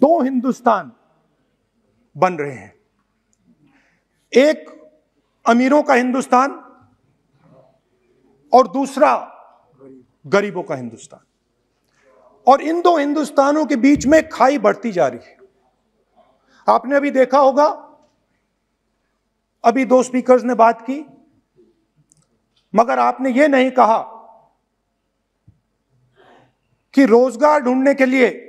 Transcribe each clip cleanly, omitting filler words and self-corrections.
दो हिंदुस्तान बन रहे हैं, एक अमीरों का हिंदुस्तान और दूसरा गरीबों का हिंदुस्तान। और इन दो हिंदुस्तानों के बीच में खाई बढ़ती जा रही है। आपने अभी देखा होगा, अभी दो स्पीकर्स ने बात की, मगर आपने यह नहीं कहा कि रोजगार ढूंढने के लिए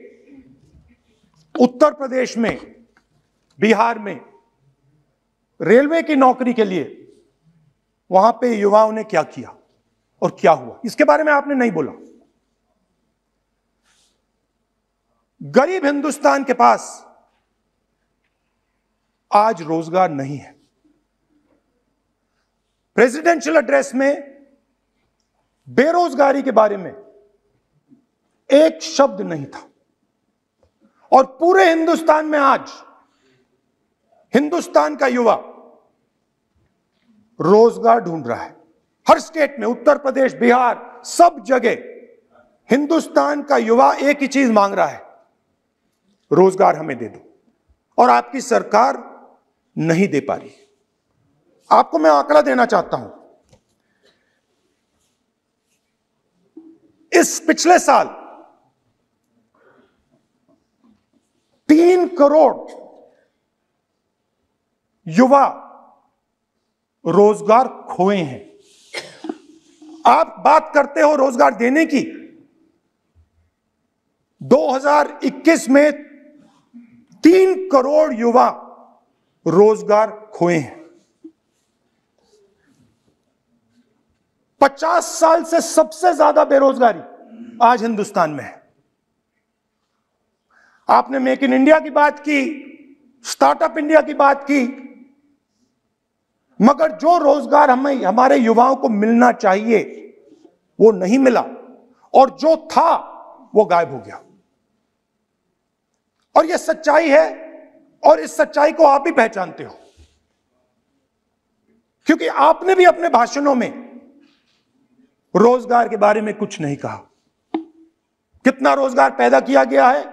उत्तर प्रदेश में, बिहार में रेलवे की नौकरी के लिए वहां पे युवाओं ने क्या किया और क्या हुआ, इसके बारे में आपने नहीं बोला। गरीब हिंदुस्तान के पास आज रोजगार नहीं है। प्रेसिडेंशियल एड्रेस में बेरोजगारी के बारे में एक शब्द नहीं था। और पूरे हिंदुस्तान में आज हिंदुस्तान का युवा रोजगार ढूंढ रहा है। हर स्टेट में, उत्तर प्रदेश, बिहार, सब जगह हिंदुस्तान का युवा एक ही चीज मांग रहा है, रोजगार हमें दे दो। और आपकी सरकार नहीं दे पा रही। आपको मैं आंकड़ा देना चाहता हूं। इस पिछले साल 3 करोड़ युवा रोजगार खोए हैं। आप बात करते हो रोजगार देने की। 2021 में 3 करोड़ युवा रोजगार खोए हैं। 50 साल से सबसे ज्यादा बेरोजगारी आज हिंदुस्तान में है। आपने मेक इन इंडिया की बात की, स्टार्टअप इंडिया की बात की, मगर जो रोजगार हमें, हमारे युवाओं को मिलना चाहिए वो नहीं मिला, और जो था वो गायब हो गया। और ये सच्चाई है, और इस सच्चाई को आप भी पहचानते हो, क्योंकि आपने भी अपने भाषणों में रोजगार के बारे में कुछ नहीं कहा। कितना रोजगार पैदा किया गया है,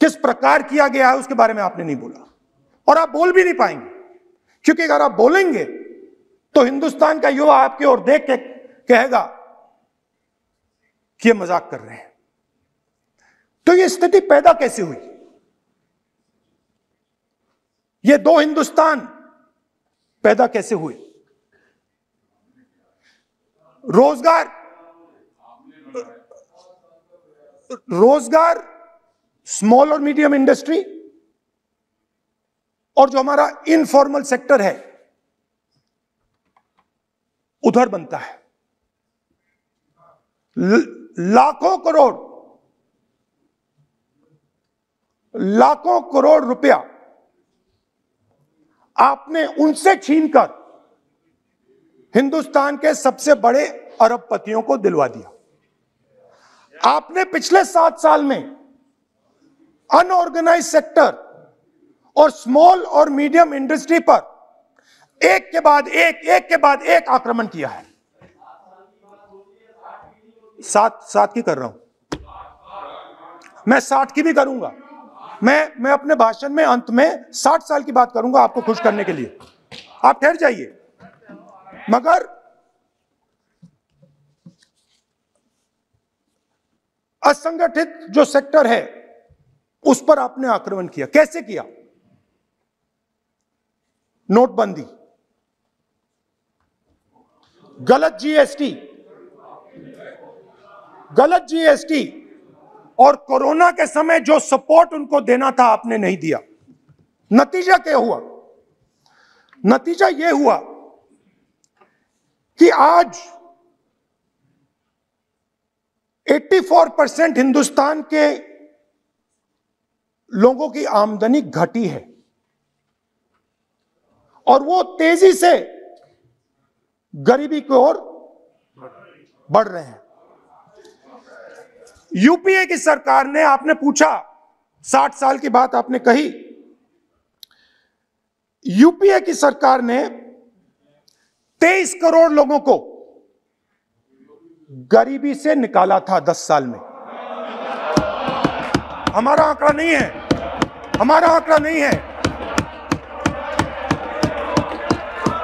किस प्रकार किया गया है, उसके बारे में आपने नहीं बोला। और आप बोल भी नहीं पाएंगे, क्योंकि अगर आप बोलेंगे तो हिंदुस्तान का युवा आपकी ओर देख के कहेगा कि ये मजाक कर रहे हैं। तो ये स्थिति पैदा कैसे हुई? ये दो हिंदुस्तान पैदा कैसे हुए? रोजगार स्मॉल और मीडियम इंडस्ट्री और जो हमारा इनफॉर्मल सेक्टर है उधर बनता है। लाखों करोड़ रुपया आपने उनसे छीनकर हिंदुस्तान के सबसे बड़े अरबपतियों को दिलवा दिया। आपने पिछले 7 साल में अनऑर्गेनाइज सेक्टर और स्मॉल और मीडियम इंडस्ट्री पर एक के बाद एक आक्रमण किया है। 7 की कर रहा हूं मैं, 60 की भी करूंगा मैं अपने भाषण में अंत में 60 साल की बात करूंगा आपको खुश करने के लिए। आप ठहर जाइए। मगर असंगठित जो सेक्टर है उस पर आपने आक्रमण किया। कैसे किया? नोटबंदी, गलत जीएसटी और कोरोना के समय जो सपोर्ट उनको देना था आपने नहीं दिया। नतीजा क्या हुआ? नतीजा यह हुआ कि आज 84% हिंदुस्तान के लोगों की आमदनी घटी है और वो तेजी से गरीबी की ओर बढ़ रहे हैं। यूपीए की सरकार ने, आपने पूछा 60 साल की बात आपने कही, यूपीए की सरकार ने 23 करोड़ लोगों को गरीबी से निकाला था 10 साल में। हमारा आंकड़ा नहीं है, हमारा आंकड़ा नहीं है,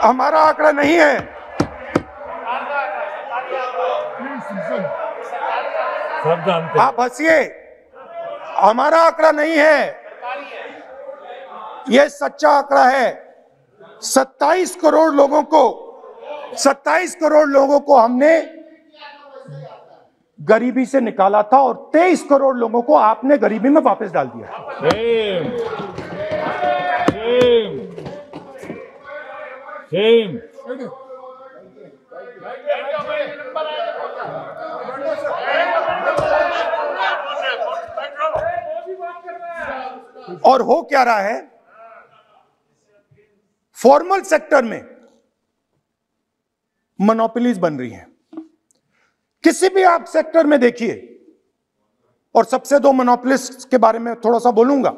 हमारा आंकड़ा नहीं है। आप हंसिए, हमारा आंकड़ा नहीं है, यह सच्चा आंकड़ा है। 27 करोड़ लोगों को, 27 करोड़ लोगों को हमने गरीबी से निकाला था और 23 करोड़ लोगों को आपने गरीबी में वापस डाल दिया। सेम। और हो क्या रहा है, फॉर्मल सेक्टर में मोनोपोलीज बन रही हैं। किसी भी आप सेक्टर में देखिए, और सबसे दो मोनोपोलिस्ट के बारे में थोड़ा सा बोलूंगा।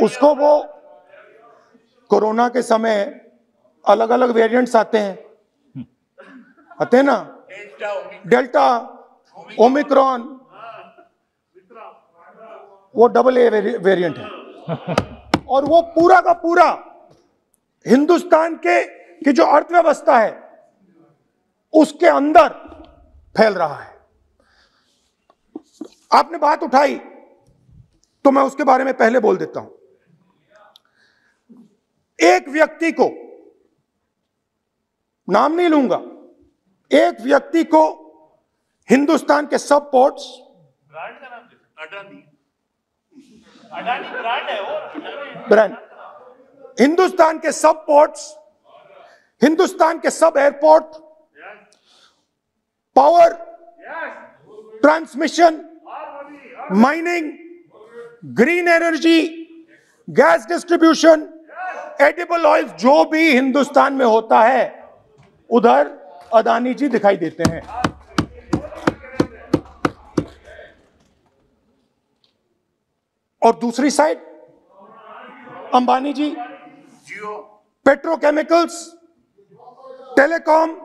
उसको वो कोरोना के समय अलग अलग वेरिएंट्स आते हैं ना, डेल्टा, ओमिक्रॉन, वो AA वेरिएंट है, और वो पूरा का पूरा हिंदुस्तान की जो अर्थव्यवस्था है उसके अंदर फैल रहा है। आपने बात उठाई तो मैं उसके बारे में पहले बोल देता हूं। एक व्यक्ति को, नाम नहीं लूंगा, एक व्यक्ति को हिंदुस्तान के सब पोर्ट्स, ब्रांड का नाम अडानी, अडानी ब्रांड है वो, ब्रांड, हिंदुस्तान के सब पोर्ट्स, हिंदुस्तान के सब airport, power, transmission, mining, green energy, gas distribution, edible oil, जो भी हिंदुस्तान में होता है उधर अदानी जी दिखाई देते हैं। और दूसरी side Ambani ji petrochemicals, telecom,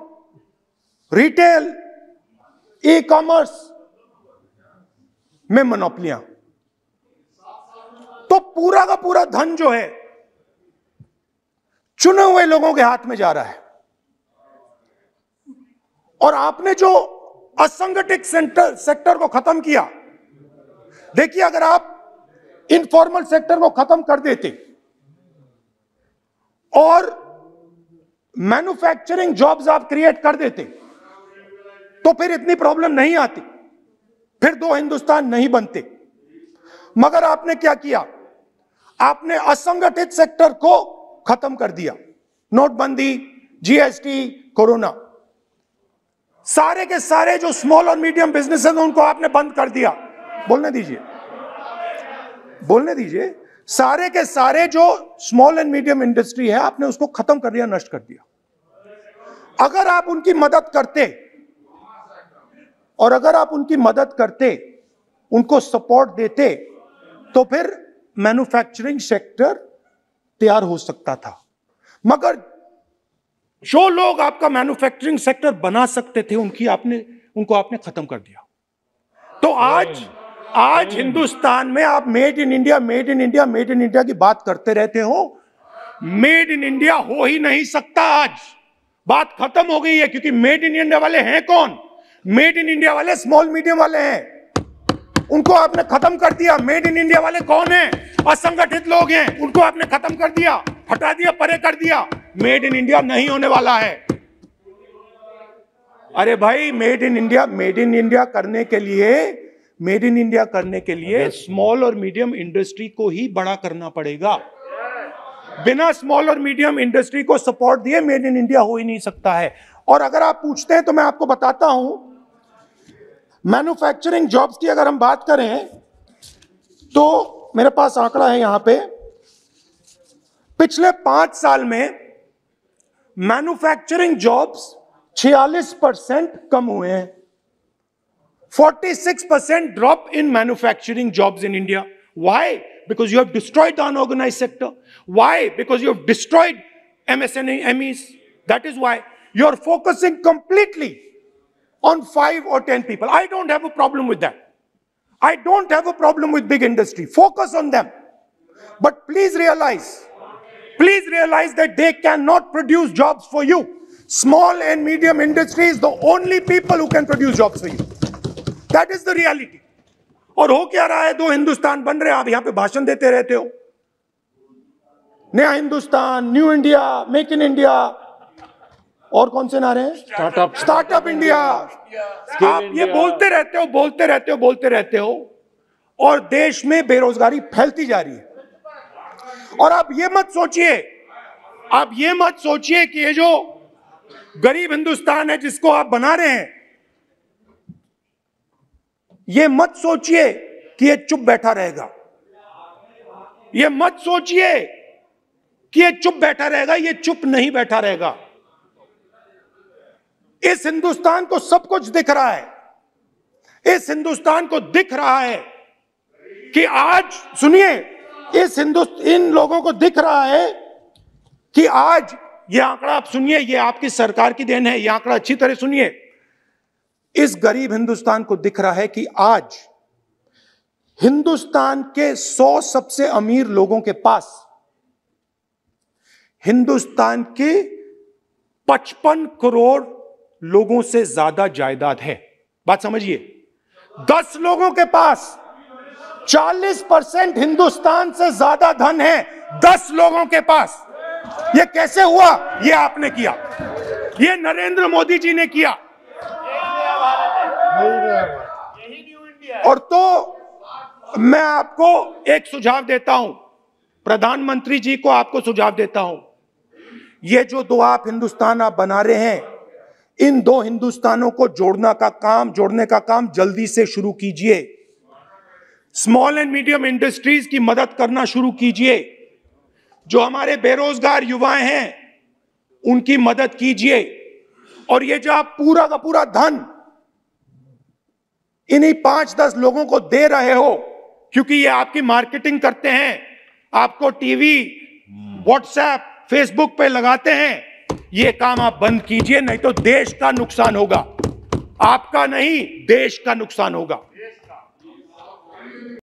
retail, e commerce में मोनोपोलियां। तो पूरा का पूरा धन जो है चुने हुए लोगों के हाथ में जा रहा है। और आपने जो असंगठित सेक्टर को खत्म किया, देखिए अगर आप इनफॉर्मल सेक्टर को खत्म कर देते और मैन्युफैक्चरिंग जॉब्स आप क्रिएट कर देते तो फिर इतनी प्रॉब्लम नहीं आती, फिर दो हिंदुस्तान नहीं बनते। मगर आपने क्या किया, आपने असंगठित सेक्टर को खत्म कर दिया। नोटबंदी, जीएसटी, कोरोना, सारे के सारे जो स्मॉल और मीडियम बिजनेस हैं उनको आपने बंद कर दिया। बोलने दीजिए, बोलने दीजिए। सारे के सारे जो स्मॉल एंड मीडियम इंडस्ट्री है आपने उसको खत्म कर दिया, नष्ट कर दिया। अगर आप उनकी मदद करते, और अगर आप उनकी मदद करते, उनको सपोर्ट देते, तो फिर मैन्युफैक्चरिंग सेक्टर तैयार हो सकता था। मगर जो लोग आपका मैन्युफैक्चरिंग सेक्टर बना सकते थे उनको आपने खत्म कर दिया। तो आज हिंदुस्तान में आप made in India, made in India, made in India की बात करते रहते हो। मेड इन इंडिया हो ही नहीं सकता। आज बात खत्म हो गई है, क्योंकि मेड इन इंडिया वाले हैं कौन? मेड इन इंडिया वाले स्मॉल मीडियम वाले हैं, उनको आपने खत्म कर दिया। मेड इन इंडिया वाले कौन हैं? असंगठित लोग हैं, उनको आपने खत्म कर दिया, हटा दिया, परे कर दिया। मेड इन इंडिया नहीं होने वाला है। अरे भाई, मेड इन इंडिया करने के लिए, मेड इन इंडिया करने के लिए स्मॉल और मीडियम इंडस्ट्री को ही बड़ा करना पड़ेगा। बिना स्मॉल और मीडियम इंडस्ट्री को सपोर्ट दिए मेड इन इंडिया हो ही नहीं सकता है। और अगर आप पूछते हैं तो मैं आपको बताता हूं, मैन्युफैक्चरिंग जॉब्स की अगर हम बात करें तो मेरे पास आंकड़ा है यहां पे, पिछले 5 साल में मैन्युफैक्चरिंग जॉब्स 46% कम हुए हैं। 46% drop in manufacturing jobs in India. Why? Because you have destroyed the unorganized sector. Why? Because you have destroyed MSMEs. That is why you are focusing completely on 5 or 10 people. I don't have a problem with that. I don't have a problem with big industry. Focus on them. But please realize that they cannot produce jobs for you. Small and medium industry is the only people who can produce jobs for you. That is the reality. और हो क्या रहा है, 2 हिंदुस्तान बन रहे हैं, आप यहां पे भाषण देते रहते हो, नया Hindustan, new India, make in India, और कौन से नारे हैं, स्टार्टअप इंडिया। आप ये बोलते रहते हो और देश में बेरोजगारी फैलती जा रही है। और आप ये मत सोचिए कि ये जो गरीब हिंदुस्तान है जिसको आप बना रहे हैं, ये मत सोचिए कि ये चुप बैठा रहेगा। ये मत सोचिए कि ये चुप बैठा रहेगा, ये चुप नहीं बैठा रहेगा। इस हिंदुस्तान को सब कुछ दिख रहा है। इस हिंदुस्तान को दिख रहा है कि आज, सुनिए, इन लोगों को दिख रहा है कि आज, ये आंकड़ा आप सुनिए, ये आपकी सरकार की देन है, ये आंकड़ा अच्छी तरह सुनिए। इस गरीब हिंदुस्तान को दिख रहा है कि आज हिंदुस्तान के 100 सबसे अमीर लोगों के पास हिंदुस्तान के 55 करोड़ लोगों से ज्यादा जायदाद है। बात समझिए, 10 लोगों के पास 40% हिंदुस्तान से ज्यादा धन है, 10 लोगों के पास। यह कैसे हुआ? यह आपने किया, यह नरेंद्र मोदी जी ने किया। यही न्यू इंडिया है। और तो मैं आपको एक सुझाव देता हूं, प्रधानमंत्री जी को आपको सुझाव देता हूं, ये जो 2 आप हिंदुस्तान आप बना रहे हैं, इन 2 हिंदुस्तानों को जोड़ने का काम जल्दी से शुरू कीजिए। स्मॉल एंड मीडियम इंडस्ट्रीज की मदद करना शुरू कीजिए। जो हमारे बेरोजगार युवाएं हैं उनकी मदद कीजिए। और ये जो आप पूरा का पूरा धन इन्हीं 5-10 लोगों को दे रहे हो, क्योंकि ये आपकी मार्केटिंग करते हैं, आपको टीवी, व्हाट्सएप, फेसबुक पे लगाते हैं, ये काम आप बंद कीजिए, नहीं तो देश का नुकसान होगा। आपका नहीं, देश का नुकसान होगा।